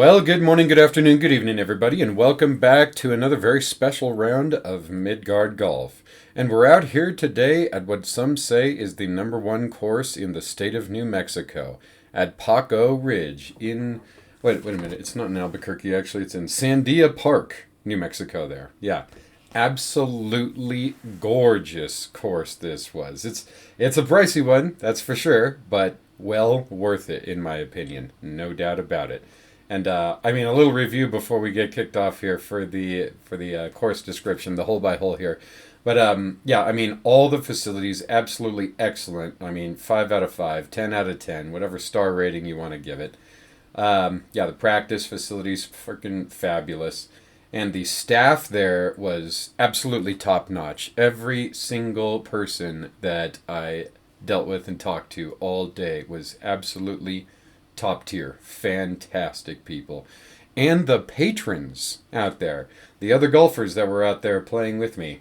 Well, good morning, good afternoon, good evening, everybody, and welcome back to another very special round of Midgard Golf. And we're out here today at what some say is the #1 course in the state of New Mexico, at Paako Ridge in, wait a minute, it's not in Albuquerque, actually, it's in Sandia Park, New Mexico there. Yeah, absolutely gorgeous course this was. It's a pricey one, that's for sure, but well worth it, in my opinion, no doubt about it. And a little review before we get kicked off here for the course description, the hole by hole here. But all the facilities absolutely excellent. 5 out of 5, 10 out of 10, whatever star rating you want to give it. The practice facilities freaking fabulous, and the staff there was absolutely top notch. Every single person that I dealt with and talked to all day was absolutely top tier, fantastic people. And the patrons out there, the other golfers that were out there playing with me,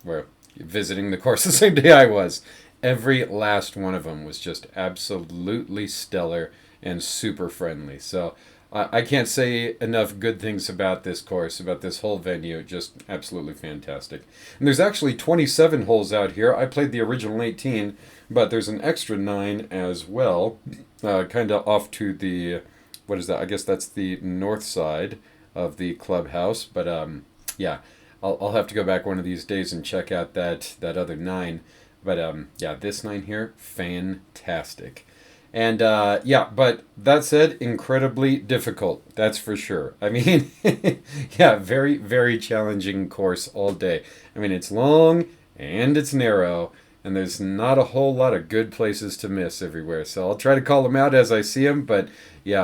were visiting the course the same day I was. Every last one of them was just absolutely stellar and super friendly. So I can't say enough good things about this course, about this whole venue. Just absolutely fantastic. And there's actually 27 holes out here. I played the original 18, but there's an extra 9 as well, kind of off to the, what is that? I guess that's the north side of the clubhouse. But I'll have to go back one of these days and check out that other 9. But this 9 here, fantastic. And but that said, incredibly difficult, that's for sure. Very, very challenging course all day. It's long and it's narrow, and there's not a whole lot of good places to miss everywhere. So I'll try to call them out as I see them, but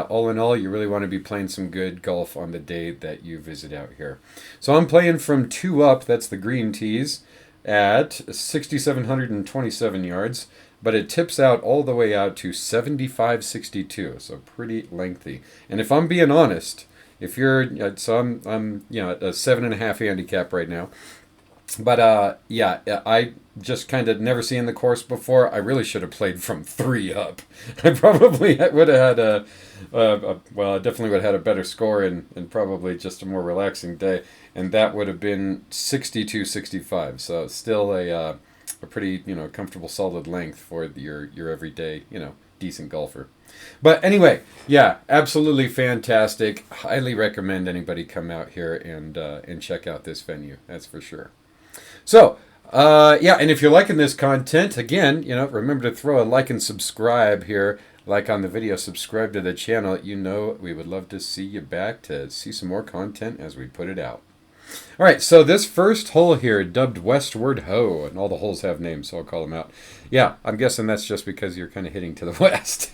all in all, you really want to be playing some good golf on the day that you visit out here. So I'm playing from 2 up, that's the green tees, at 6,727 yards. But it tips out all the way out to 75.62, so pretty lengthy. And if I'm being honest, if you're, I'm at a 7.5 handicap right now. But I just kind of never seen the course before. I really should have played from 3 up. I probably would have had I definitely would have had a better score and probably just a more relaxing day. And that would have been 62.65. So still a pretty, comfortable, solid length for your everyday, decent golfer. But anyway, absolutely fantastic. Highly recommend anybody come out here and check out this venue. That's for sure. So, and if you're liking this content, again, remember to throw a like and subscribe here. Like on the video, subscribe to the channel. We would love to see you back to see some more content as we put it out. All right, so this first hole here, dubbed Westward Ho, and all the holes have names, so I'll call them out. Yeah, I'm guessing that's just because you're kind of hitting to the west.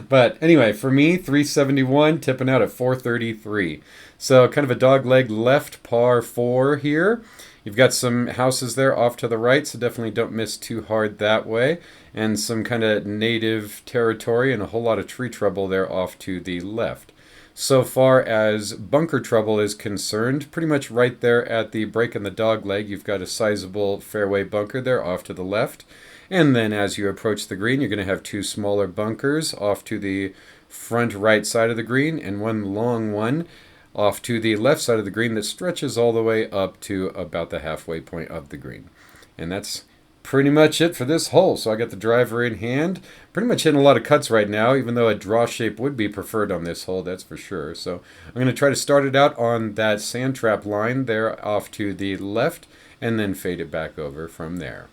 But anyway, for me, 371, tipping out at 433. So kind of a dogleg left par 4 here. You've got some houses there off to the right, so definitely don't miss too hard that way. And some kind of native territory and a whole lot of tree trouble there off to the left. So far as bunker trouble is concerned, pretty much right there at the break in the dog leg, you've got a sizable fairway bunker there off to the left. And then as you approach the green, you're going to have 2 smaller bunkers off to the front right side of the green and one long one off to the left side of the green that stretches all the way up to about the halfway point of the green. And that's pretty much it for this hole. So I got the driver in hand. Pretty much hitting a lot of cuts right now, even though a draw shape would be preferred on this hole, that's for sure. So I'm going to try to start it out on that sand trap line there off to the left and then fade it back over from there.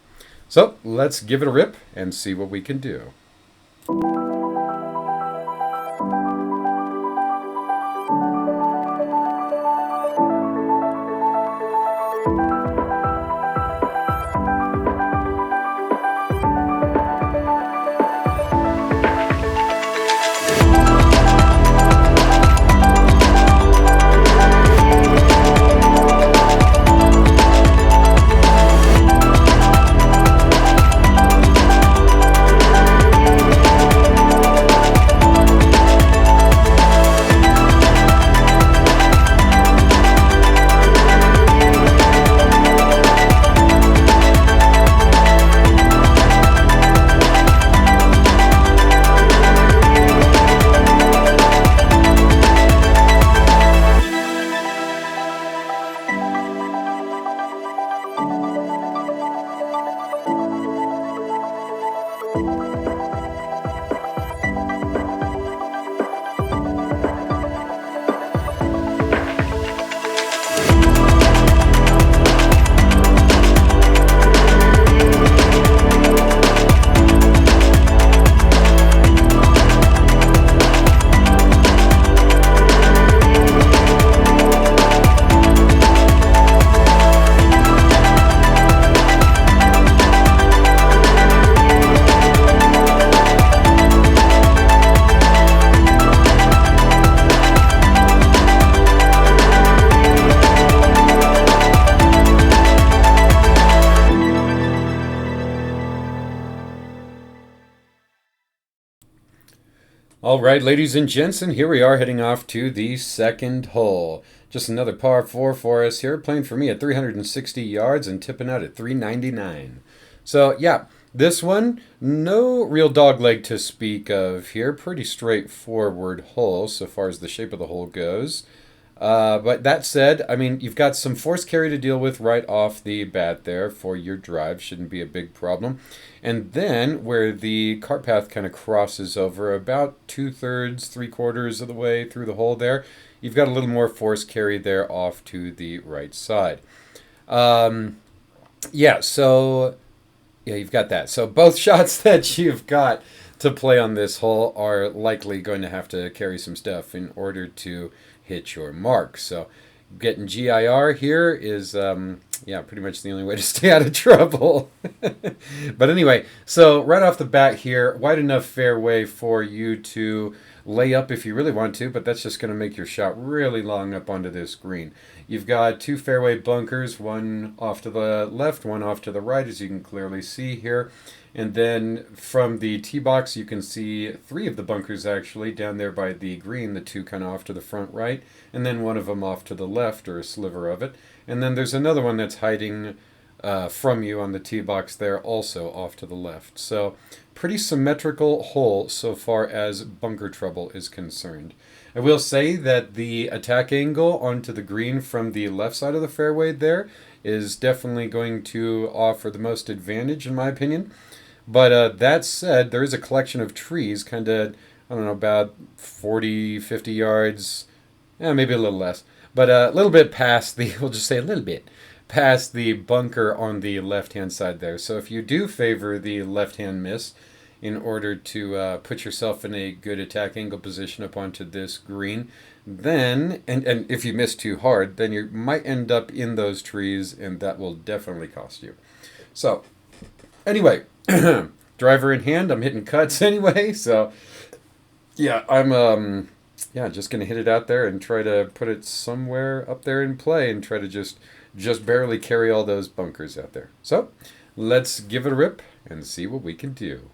So let's give it a rip and see what we can do. All right, ladies and gents, and here we are heading off to the second hole. Just another par 4 for us here, playing for me at 360 yards and tipping out at 399. So, yeah, this one, no real dog leg to speak of here. Pretty straightforward hole so far as the shape of the hole goes. But that said, I mean, you've got some force carry to deal with right off the bat there for your drive. Shouldn't be a big problem. And then where the cart path kind of crosses over about 2/3, 3/4 of the way through the hole there, you've got a little more force carry there off to the right side. Yeah, so yeah, you've got that. So both shots that you've got to play on this hole are likely going to have to carry some stuff in order to hit your mark. So getting GIR here is, yeah, pretty much the only way to stay out of trouble. But anyway, so right off the bat here, wide enough fairway for you to lay up if you really want to, but that's just going to make your shot really long up onto this green. You've got two fairway bunkers, one off to the left, one off to the right, as you can clearly see here. And then from the tee box, you can see three of the bunkers actually down there by the green, the two kind of off to the front right, and then one of them off to the left, or a sliver of it. And then there's another one that's hiding from you on the tee box there, also off to the left. So pretty symmetrical hole so far as bunker trouble is concerned. I will say that the attack angle onto the green from the left side of the fairway there is definitely going to offer the most advantage in my opinion. But that said, there is a collection of trees, kind of, I don't know, about 40, 50 yards, maybe a little less, but a little bit past the, we'll just say a little bit, past the bunker on the left-hand side there. So if you do favor the left-hand miss in order to put yourself in a good attack angle position up onto this green, then, and if you miss too hard, then you might end up in those trees, and that will definitely cost you. So, anyway, driver in hand, I'm hitting cuts anyway, so yeah, I'm just gonna hit it out there and try to put it somewhere up there in play and try to just barely carry all those bunkers out there. So let's give it a rip and see what we can do.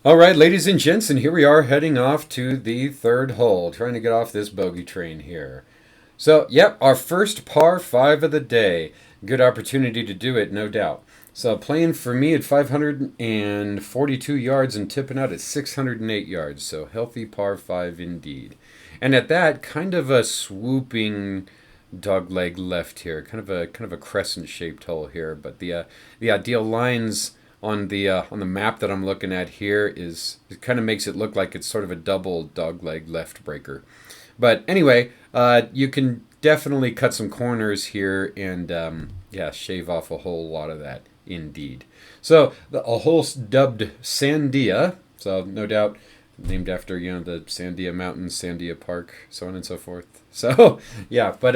All right, ladies and gents, and here we are heading off to the third hole, trying to get off this bogey train here. So, yep, our first par 5 of the day. Good opportunity to do it, no doubt. So, playing for me at 542 yards and tipping out at 608 yards. So, healthy par 5 indeed. And at that, kind of a swooping dogleg left here, kind of a crescent-shaped hole here. But the ideal lines on the map that I'm looking at here is, it kind of makes it look like it's sort of a double dogleg left breaker. But anyway, you can definitely cut some corners here and yeah, shave off a whole lot of that indeed. So a hole dubbed Sandia, so no doubt named after, you know, the Sandia Mountains, Sandia Park, so on and so forth. So, yeah, but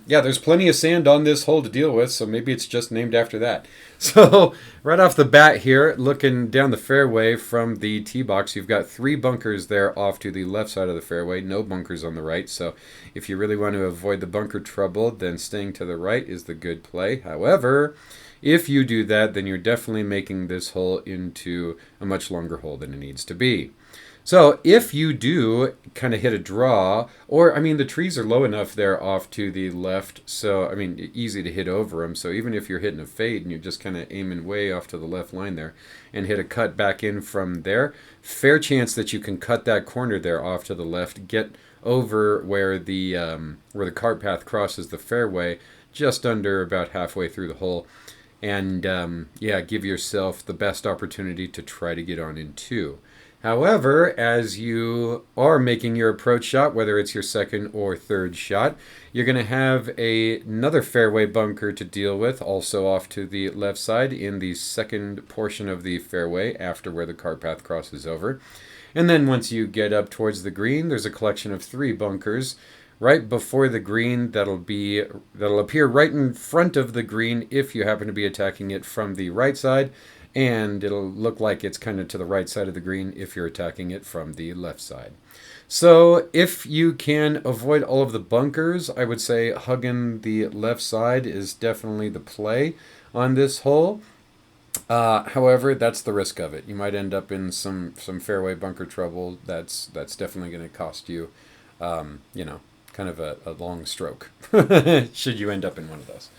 yeah, there's plenty of sand on this hole to deal with, so maybe it's just named after that. So, right off the bat here, looking down the fairway from the tee box, you've got 3 bunkers there off to the left side of the fairway, no bunkers on the right. So, if you really want to avoid the bunker trouble, then staying to the right is the good play. However, if you do that, then you're definitely making this hole into a much longer hole than it needs to be. So if you do kind of hit a draw, or I mean the trees are low enough there off to the left, so I mean easy to hit over them. So even if you're hitting a fade and you're just kind of aiming way off to the left line there and hit a cut back in from there, fair chance that you can cut that corner there off to the left, get over where the cart path crosses the fairway, just under about halfway through the hole. And yeah, give yourself the best opportunity to try to get on in 2. However, as you are making your approach shot, whether it's your second or third shot, you're going to have another fairway bunker to deal with, also off to the left side in the second portion of the fairway after where the cart path crosses over. And then once you get up towards the green, there's a collection of 3 bunkers right before the green that'll appear right in front of the green if you happen to be attacking it from the right side, and it'll look like it's kind of to the right side of the green if you're attacking it from the left side. So if you can avoid all of the bunkers, I would say hugging the left side is definitely the play on this hole. However, that's the risk of it. You might end up in some fairway bunker trouble. That's definitely going to cost you, you know, kind of a long stroke should you end up in one of those.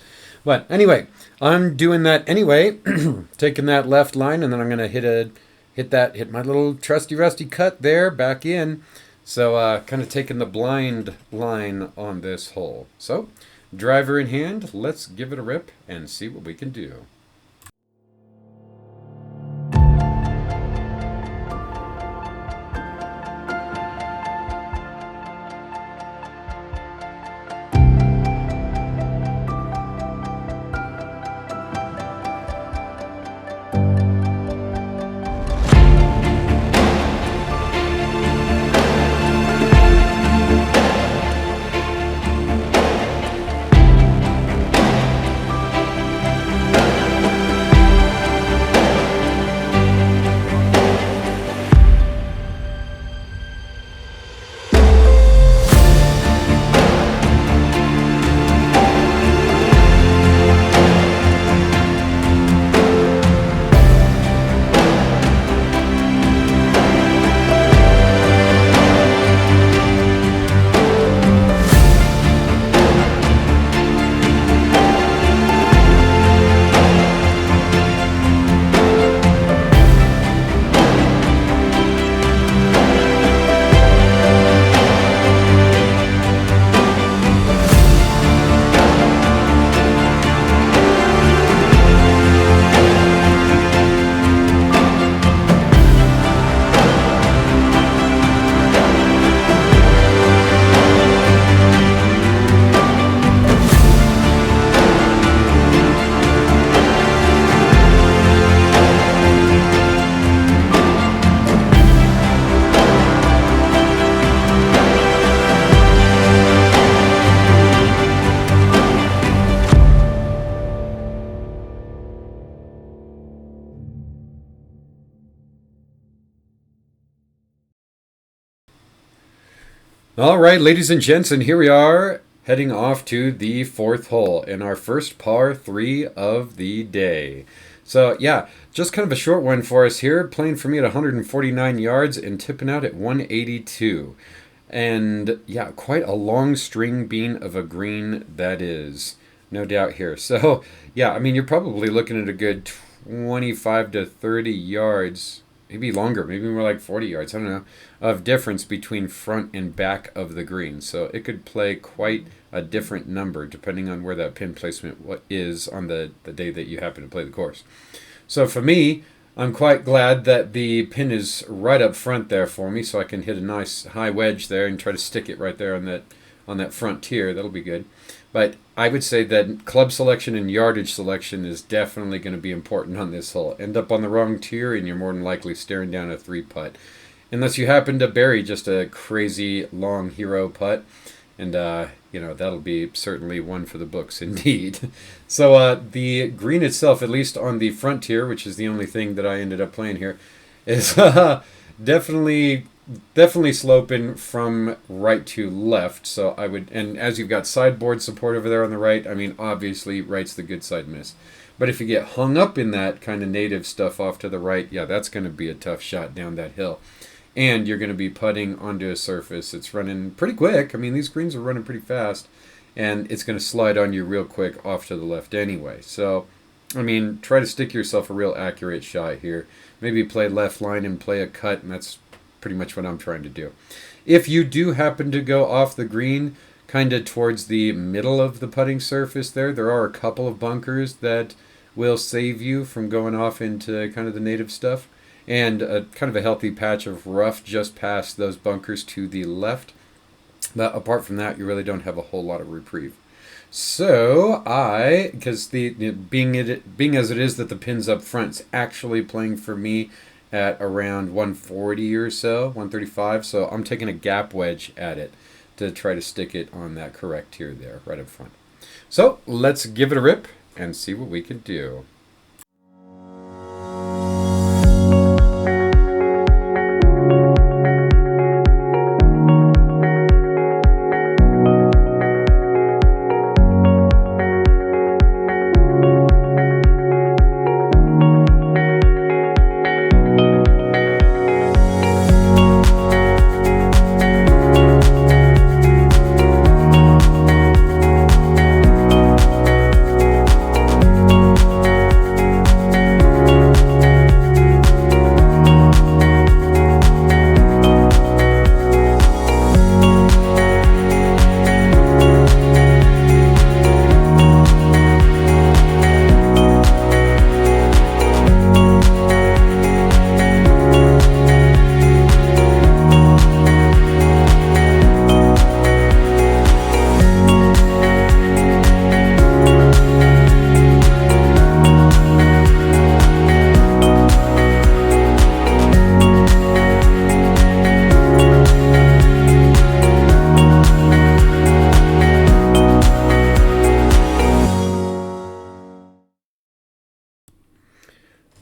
But anyway, I'm doing that anyway, taking that left line, and then I'm going to hit my little trusty rusty cut there back in. So kind of taking the blind line on this hole. So driver in hand, let's give it a rip and see what we can do. All right, ladies and gents, and here we are heading off to the 4th hole in our first par 3 of the day. So yeah, just kind of a short one for us here, playing for me at 149 yards and tipping out at 182. And yeah, quite a long string bean of a green that is, no doubt here. So yeah, I mean, you're probably looking at a good 25 to 30 yards, maybe longer, maybe more like 40 yards, I don't know, of difference between front and back of the green. So it could play quite a different number depending on where that pin placement is on the day that you happen to play the course. So for me, I'm quite glad that the pin is right up front there for me, so I can hit a nice high wedge there and try to stick it right there on that front tier. That'll be good. But I would say that club selection and yardage selection is definitely going to be important on this hole. End up on the wrong tier and you're more than likely staring down a 3-putt. unless you happen to bury just a crazy long hero putt. And, that'll be certainly one for the books indeed. So the green itself, at least on the frontier, which is the only thing that I ended up playing here, is definitely sloping from right to left. So I would, and as you've got sideboard support over there on the right, I mean, obviously right's the good side miss. But if you get hung up in that kind of native stuff off to the right, yeah, that's going to be a tough shot down that hill. And you're going to be putting onto a surface. It's running pretty quick. I mean, these greens are running pretty fast. And it's going to slide on you real quick off to the left anyway. So, I mean, try to stick yourself a real accurate shot here. Maybe play left line and play a cut, and that's pretty much what I'm trying to do. If you do happen to go off the green, kind of towards the middle of the putting surface there are a couple of bunkers that will save you from going off into kind of the native stuff. And a kind of a healthy patch of rough just past those bunkers to the left. But apart from that, you really don't have a whole lot of reprieve. So because being as it is that the pin's up front's actually playing for me at around 140 or so, 135. So I'm taking a gap wedge at it to try to stick it on that correct tier there, right up front. So let's give it a rip and see what we can do.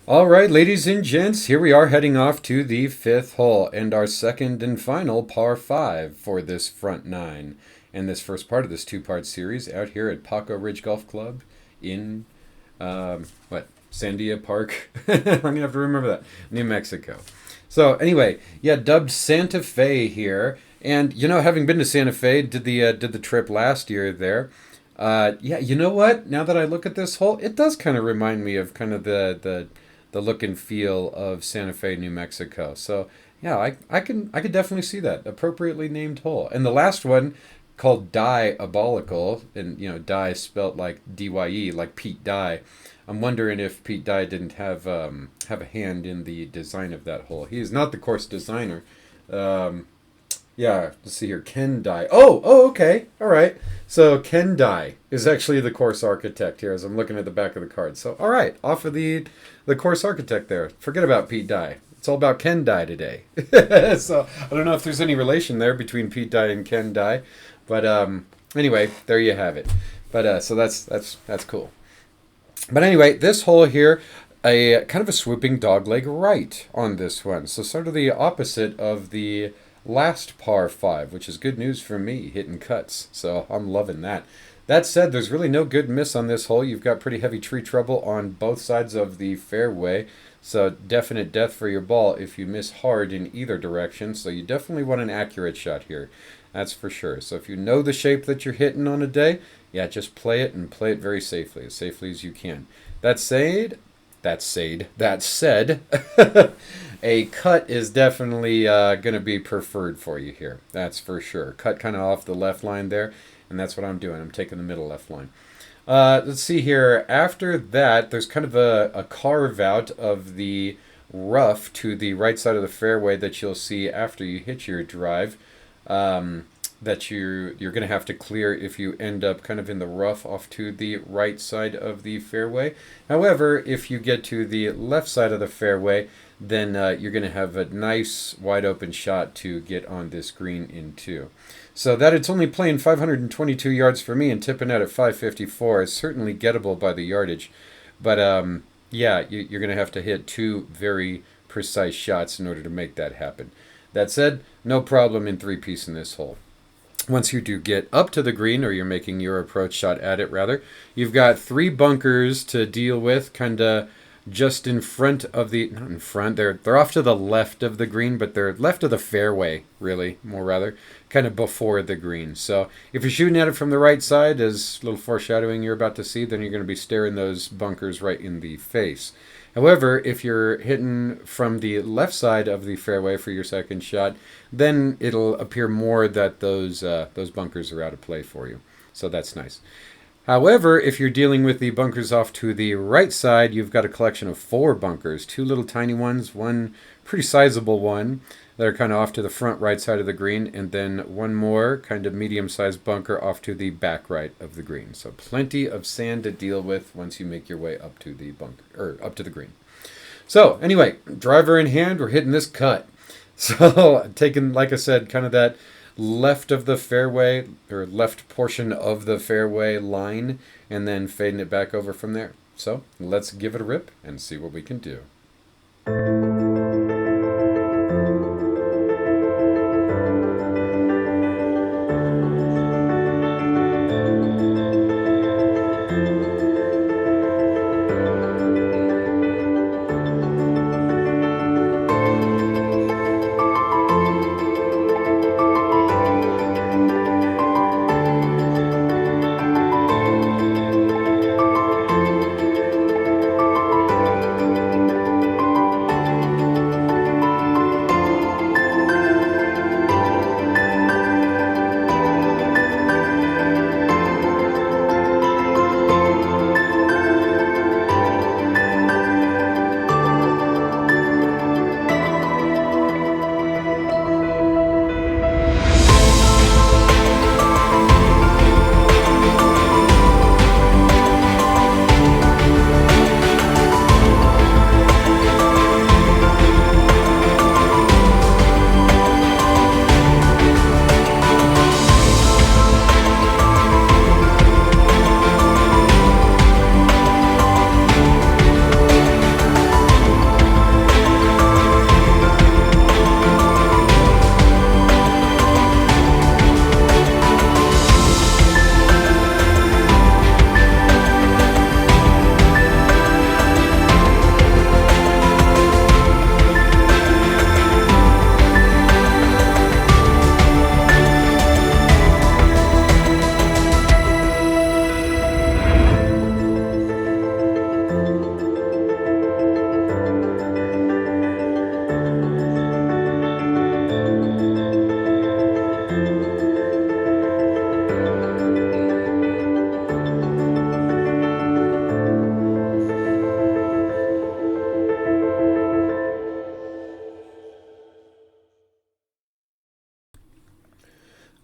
All right, ladies and gents, here we are heading off to the fifth hole and our second and final par 5 for this front 9 and this first part of this two-part series out here at Paako Ridge Golf Club in, Sandia Park? I'm going to have to remember that. New Mexico. So anyway, yeah, dubbed Santa Fe here. And, having been to Santa Fe, did the trip last year there. Yeah, you know what? Now that I look at this hole, it does kind of remind me of kind of the look and feel of Santa Fe, New Mexico. So yeah, I could definitely see that appropriately named hole. And the last one, called Diabolical, and Dye spelt like Dye, like Pete Dye. I'm wondering if Pete Dye didn't have a hand in the design of that hole. He is not the course designer. Yeah, let's see here. Ken Dye. Oh, okay. All right. So Ken Dye is actually the course architect here as I'm looking at the back of the card. So, all right. Off of the course architect there. Forget about Pete Dye. It's all about Ken Dye today. So, I don't know if there's any relation there between Pete Dye and Ken Dye. But anyway, there you have it. But so that's cool. But anyway, this hole here, a kind of a swooping dogleg right on this one. So sort of the opposite of the last par 5, which is good news for me, hitting cuts. So I'm loving that. That said, there's really no good miss on this hole. You've got pretty heavy tree trouble on both sides of the fairway. So definite death for your ball if you miss hard in either direction. So you definitely want an accurate shot here. That's for sure. So if you know the shape that you're hitting on a day, yeah, just play it and play it very safely as you can. That said, a cut is definitely going to be preferred for you here. That's for sure. Cut kind of off the left line there, and that's what I'm doing. I'm taking the middle left line. Let's see here. After that, there's kind of a carve out of the rough to the right side of the fairway that you'll see after you hit your drive. that you're going to have to clear if you end up kind of in the rough off to the right side of the fairway. However, if you get to the left side of the fairway, then you're going to have a nice wide open shot to get on this green into. So that it's only playing 522 yards for me and tipping out at 554 is certainly gettable by the yardage. But yeah, you're going to have to hit two very precise shots in order to make that happen. That said, no problem in three-piece in this hole. Once you do get up to the green, or you're making your approach shot at it rather, you've got three bunkers to deal with, kind of just in front of the, not in front, they're off to the left of the green, but they're left of the fairway, really, more rather, kind of before the green. So if you're shooting at it from the right side, as a little foreshadowing you're about to see, then you're going to be staring those bunkers right in the face. However, if you're hitting from the left side of the fairway for your second shot, then it'll appear more that those bunkers are out of play for you. So that's nice. However, if you're dealing with the bunkers off to the right side, you've got a collection of four bunkers, two little tiny ones, one pretty sizable one that are kind of off to the front right side of the green, and then one more kind of medium-sized bunker off to the back right of the green. So plenty of sand to deal with once you make your way up to the bunker, or up to the green. So anyway, driver in hand, we're hitting this cut. So taking, like I said, kind of that left of the fairway, or left portion of the fairway line, and then fading it back over from there. So let's give it a rip and see what we can do.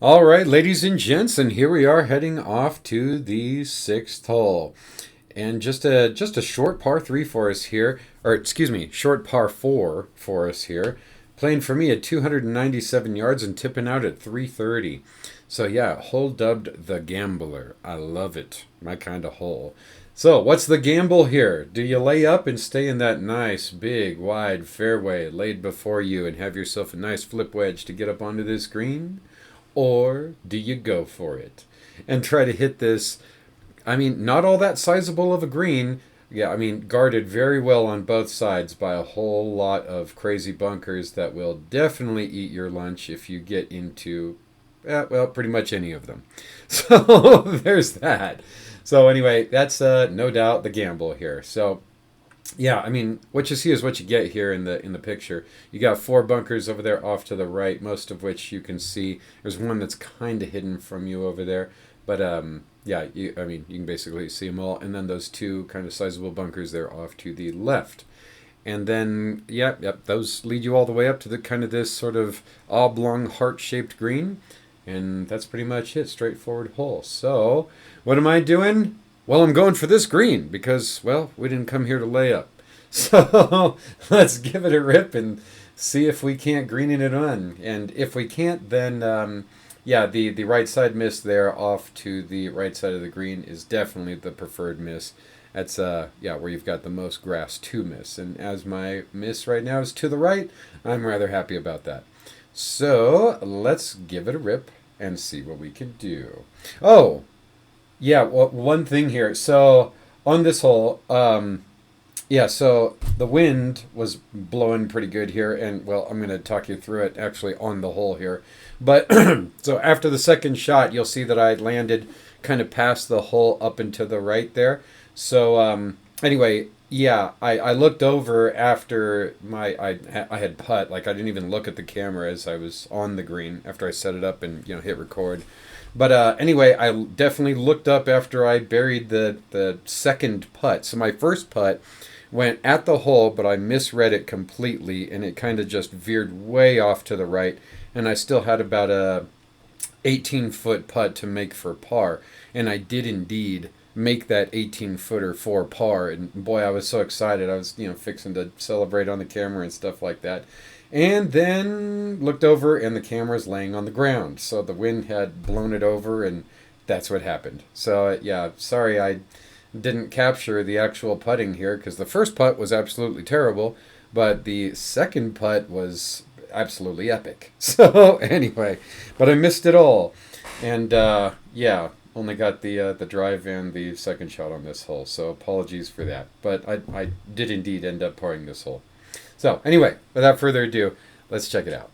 All right, ladies and gents, and here we are heading off to the sixth hole. And just a short par 3 for us here, or excuse me, short par 4 for us here. Playing for me at 297 yards and tipping out at 330. So yeah, hole dubbed the Gambler. I love it. My kind of hole. So what's the gamble here? Do you lay up and stay in that nice, big, wide fairway laid before you and have yourself a nice flip wedge to get up onto this green? Or do you go for it and try to hit this, I mean, not all that sizable of a green. Yeah, I mean, guarded very well on both sides by a whole lot of crazy bunkers that will definitely eat your lunch if you get into, well, pretty much any of them. So there's that. So anyway, that's no doubt the gamble here. So yeah, I mean, what you see is what you get here in the picture. You got 4 bunkers over there off to the right, most of which you can see. There's one that's kind of hidden from you over there, but yeah, you can basically see them all. And then those 2 kind of sizable bunkers there off to the left. And then, yep, those lead you all the way up to the kind of this sort of oblong heart-shaped green. And that's pretty much it, straightforward hole. So, what am I doing? Well, I'm going for this green because, well, we didn't come here to lay up. So, let's give it a rip and see if we can't green it on. And if we can't, then, yeah, the right side miss there off to the right side of the green is definitely the preferred miss. That's, yeah, where you've got the most grass to miss. And as my miss right now is to the right, I'm rather happy about that. So, let's give it a rip and see what we can do. Oh, yeah, well, one thing here. So on this hole, yeah, so the wind was blowing pretty good here, and well, I'm going to talk you through it actually on the hole here. But so after the second shot, you'll see that I landed kind of past the hole up and to the right there. So anyway, yeah, I looked over after I had putt, like I didn't even look at the camera as I was on the green after I set it up and hit record. But anyway, I definitely looked up after I buried the second putt. So my first putt went at the hole, but I misread it completely, and it kind of just veered way off to the right, and I still had about a 18-foot putt to make for par, and I did indeed make that 18-footer for par, and boy, I was so excited. I was fixing to celebrate on the camera and stuff like that, and then looked over and the camera's laying on the ground, so the wind had blown it over, and that's what happened. So yeah, sorry I didn't capture the actual putting here, because the first putt was absolutely terrible, but the second putt was absolutely epic. So anyway, but I missed it all, and yeah, only got the drive and the second shot on this hole, so apologies for that. But I did indeed end up parring this hole. So anyway, without further ado, let's check it out.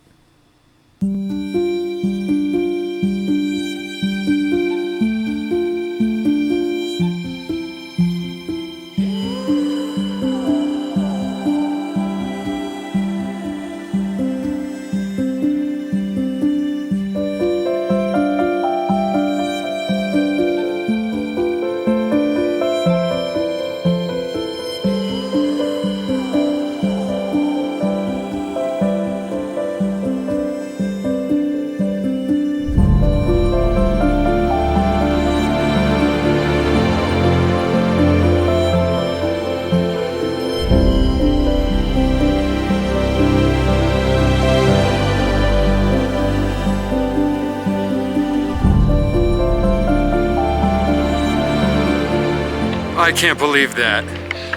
I can't believe that.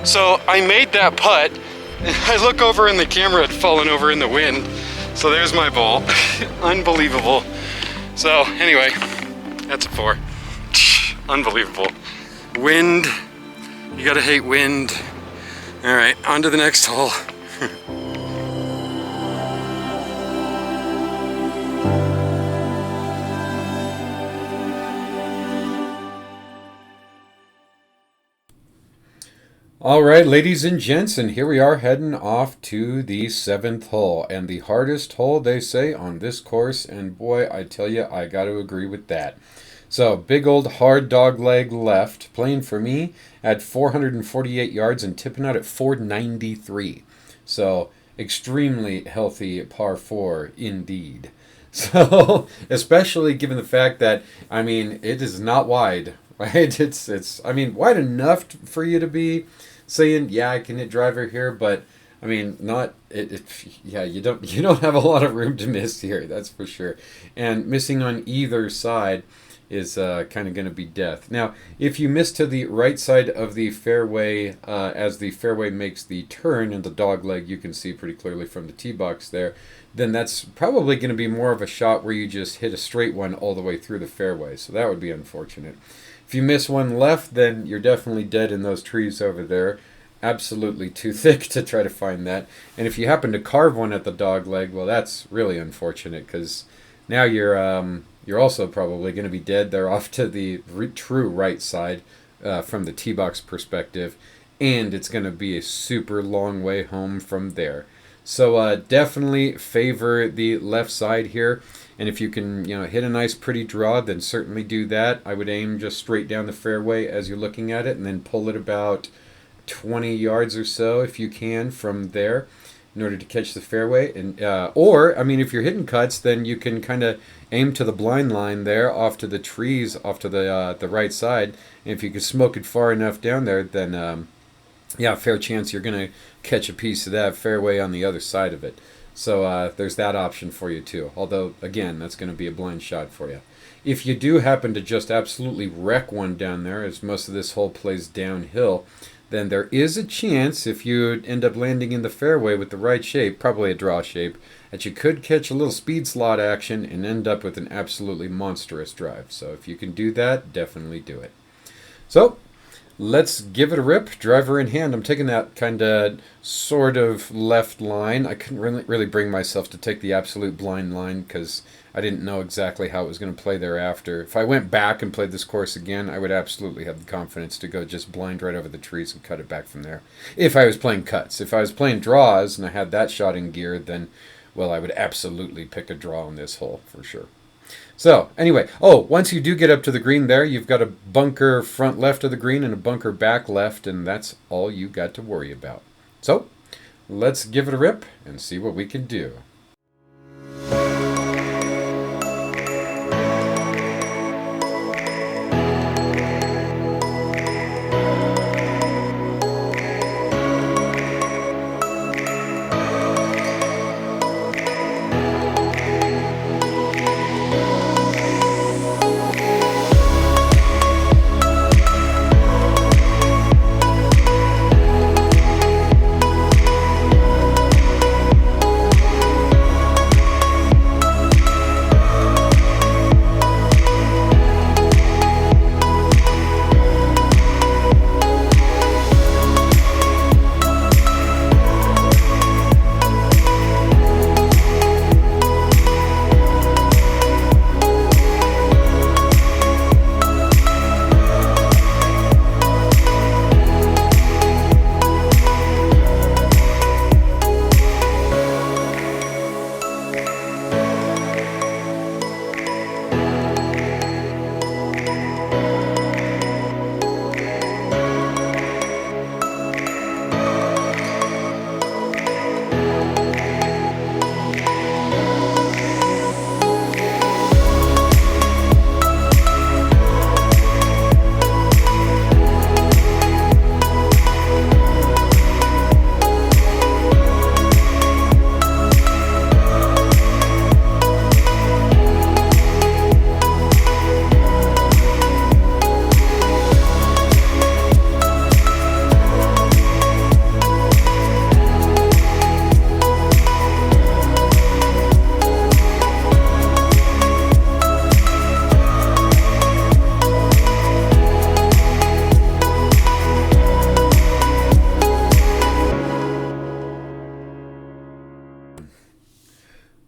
So I made that putt, and I look over and the camera had fallen over in the wind. So there's my ball. Unbelievable. So anyway, that's a 4. Unbelievable. Wind. You gotta hate wind. All right, on to the next hole. All right, ladies and gents, and here we are heading off to the 7th hole, and the hardest hole, they say, on this course, and boy, I tell you, I got to agree with that. So, big old hard dog leg left, playing for me at 448 yards and tipping out at 493. So, extremely healthy par 4 indeed. So, especially given the fact that, I mean, it is not wide, right? It's I mean, wide enough for you to be saying, yeah, I can hit driver here, but I mean, not yeah, you don't have a lot of room to miss here, that's for sure. And missing on either side is kind of going to be death. Now, if you miss to the right side of the fairway, as the fairway makes the turn in the dog leg, you can see pretty clearly from the tee box there, then that's probably going to be more of a shot where you just hit a straight one all the way through the fairway. So that would be unfortunate. If you miss one left, then you're definitely dead in those trees over there. Absolutely too thick to try to find that. And if you happen to carve one at the dog leg, well, that's really unfortunate, because now you're also probably going to be dead. They're off to the true right side from the tee box perspective, and it's going to be a super long way home from there. So definitely favor the left side here. And if you can, hit a nice pretty draw, then certainly do that. I would aim just straight down the fairway as you're looking at it, and then pull it about 20 yards or so if you can from there. in order to catch the fairway. And or, I mean, if you're hitting cuts, then you can kind of aim to the blind line there, off to the trees, off to the right side. And if you can smoke it far enough down there, then yeah, fair chance you're going to catch a piece of that fairway on the other side of it. So there's that option for you too. Although, again, that's going to be a blind shot for you. If you do happen to just absolutely wreck one down there, as most of this hole plays downhill, then there is a chance, if you end up landing in the fairway with the right shape, probably a draw shape, that you could catch a little speed slot action and end up with an absolutely monstrous drive. So if you can do that, definitely do it. So let's give it a rip. Driver in hand. I'm taking that kind of sort of left line. I couldn't really bring myself to take the absolute blind line because I didn't know exactly how it was going to play thereafter. If I went back and played this course again, I would absolutely have the confidence to go just blind right over the trees and cut it back from there. If I was playing cuts. If I was playing draws and I had that shot in gear, then, well, I would absolutely pick a draw on this hole for sure. So, anyway, once you do get up to the green there, you've got a bunker front left of the green and a bunker back left, and that's all you got to worry about. So, let's give it a rip and see what we can do.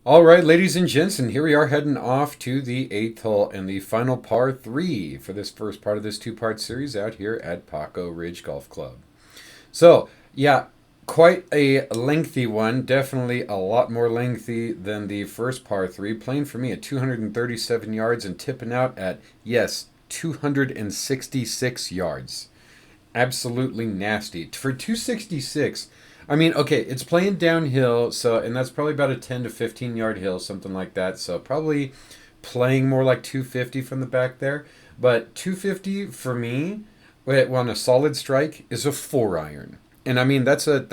All right, ladies and gents, and here we are heading off to the 8th hole and the final par 3 for this first part of this two-part series out here at Paako Ridge Golf Club. So, yeah, quite a lengthy one, definitely a lot more lengthy than the first par 3, playing for me at 237 yards and tipping out at, yes, 266 yards. Absolutely nasty. For 266... I mean, okay, it's playing downhill, and that's probably about a 10 to 15 yard hill, something like that. So probably playing more like 250 from the back there. But 250 for me, on a solid strike, is a 4-iron. And I mean, that's a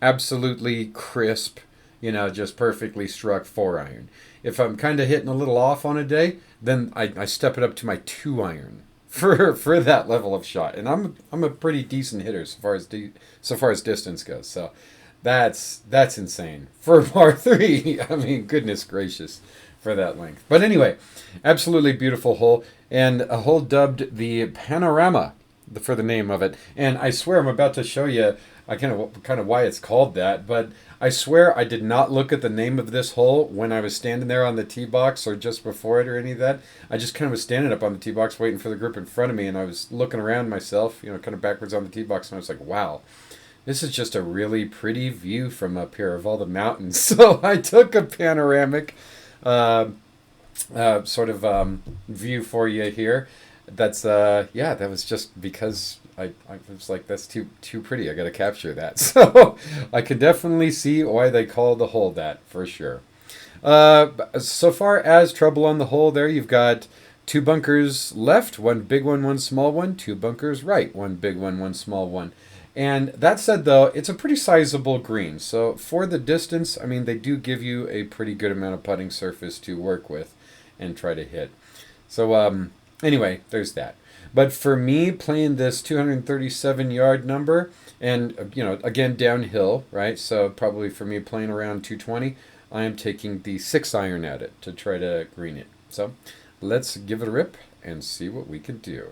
absolutely crisp, just perfectly struck 4-iron. If I'm kind of hitting a little off on a day, then I step it up to my 2-iron. For that level of shot, and I'm a pretty decent hitter so far as distance goes. So that's insane for par 3. I mean, goodness gracious, for that length. But anyway, absolutely beautiful hole, and a hole dubbed the Panorama for the name of it. And I swear I'm about to show you kind of why it's called that, but I swear I did not look at the name of this hole when I was standing there on the tee box or just before it or any of that. I just kind of was standing up on the tee box waiting for the group in front of me, and I was looking around myself, kind of backwards on the tee box, and I was like, wow, this is just a really pretty view from up here of all the mountains. So I took a panoramic view for you here. That was just because I was like, that's too pretty. I got to capture that. So I could definitely see why they call the hole that for sure. So far as trouble on the hole, there you've got two bunkers left, one big one small one, two bunkers right, one big one small one. And that said, though, it's a pretty sizable green. So for the distance, I mean, they do give you a pretty good amount of putting surface to work with and try to hit. So anyway, there's that. But for me, playing this 237-yard number, and, again, downhill, right? So probably for me playing around 220, I am taking the 6-iron at it to try to green it. So let's give it a rip and see what we can do.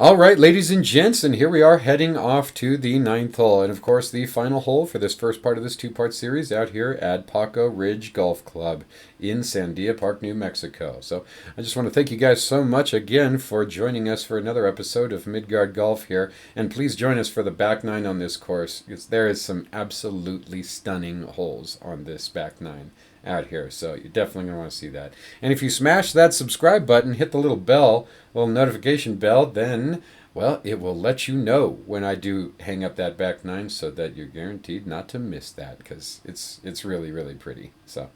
All right, ladies and gents, and here we are heading off to the 9th hole, and of course the final hole for this first part of this two-part series out here at Paako Ridge Golf Club in Sandia Park, New Mexico. So I just want to thank you guys so much again for joining us for another episode of Midgard Golf here, and please join us for the back nine on this course, because there is some absolutely stunning holes on this back nine out here, so you're definitely going to want to see that. And if you smash that subscribe button, hit the little bell, little notification bell, then, well, it will let you know when I do hang up that back nine, so that you're guaranteed not to miss that, because it's really, really pretty. So,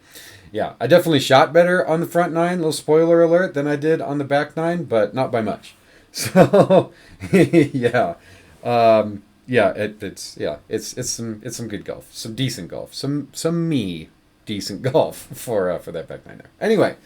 yeah, I definitely shot better on the front nine, little spoiler alert, than I did on the back nine, but not by much. So, yeah. It's some good golf, some decent golf, some decent golf for that back nine there. Anyway,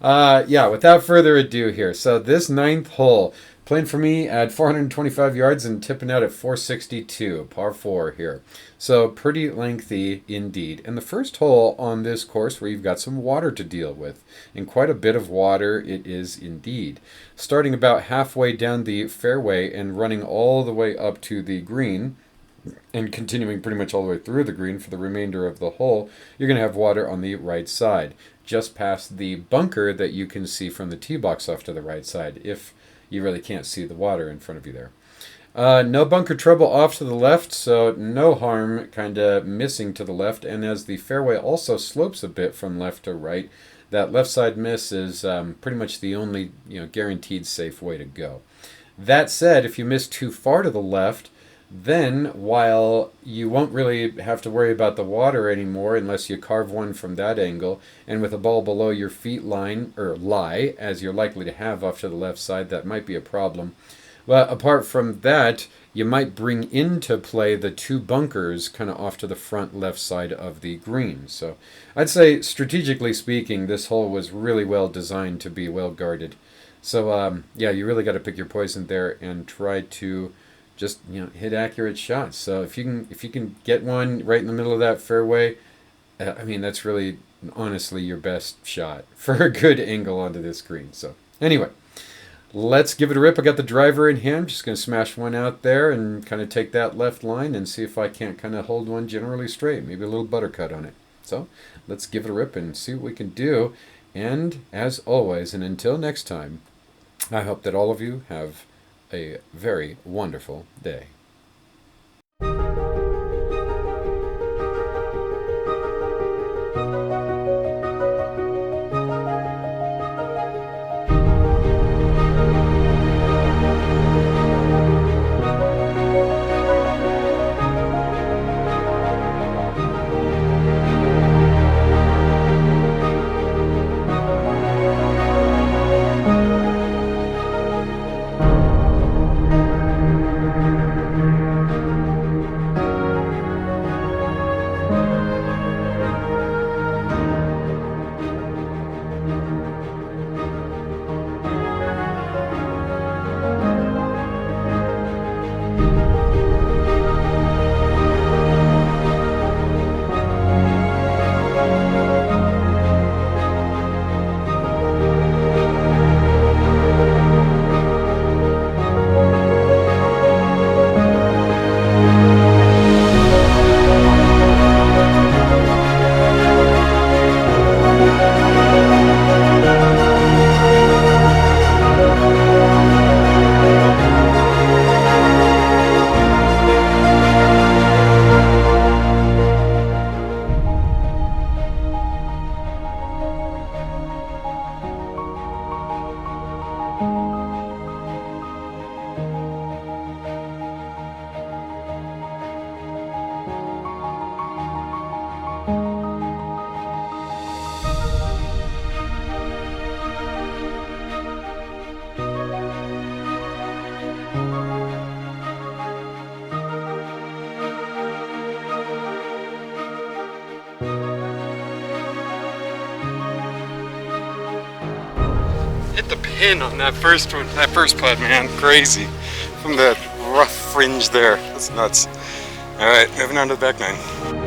without further ado here. So this 9th hole, playing for me at 425 yards and tipping out at 462, par 4 here. So pretty lengthy indeed. And the first hole on this course where you've got some water to deal with. And quite a bit of water it is indeed. Starting about halfway down the fairway and running all the way up to the green, and continuing pretty much all the way through the green for the remainder of the hole, you're going to have water on the right side, just past the bunker that you can see from the tee box off to the right side, if you really can't see the water in front of you there. No bunker trouble off to the left, so no harm kind of missing to the left, and as the fairway also slopes a bit from left to right, that left side miss is pretty much the only guaranteed safe way to go. That said, if you miss too far to the left, then, while you won't really have to worry about the water anymore unless you carve one from that angle, and with a ball below your feet lie, as you're likely to have off to the left side, that might be a problem. But apart from that, you might bring into play the two bunkers kind of off to the front left side of the green. So I'd say, strategically speaking, this hole was really well designed to be well guarded. So yeah, you really got to pick your poison there and try to just hit accurate shots. So if you can get one right in the middle of that fairway, I mean that's really honestly your best shot for a good angle onto this green. So anyway, let's give it a rip. I got the driver in hand. Just going to smash one out there and kind of take that left line and see if I can't kind of hold one generally straight. Maybe a little buttercut on it. So let's give it a rip and see what we can do. And as always, and until next time, I hope that all of you have a very wonderful day. Hit the pin on that first one, that first putt, man. Crazy. From that rough fringe there. That's nuts. Alright, moving on to the back nine.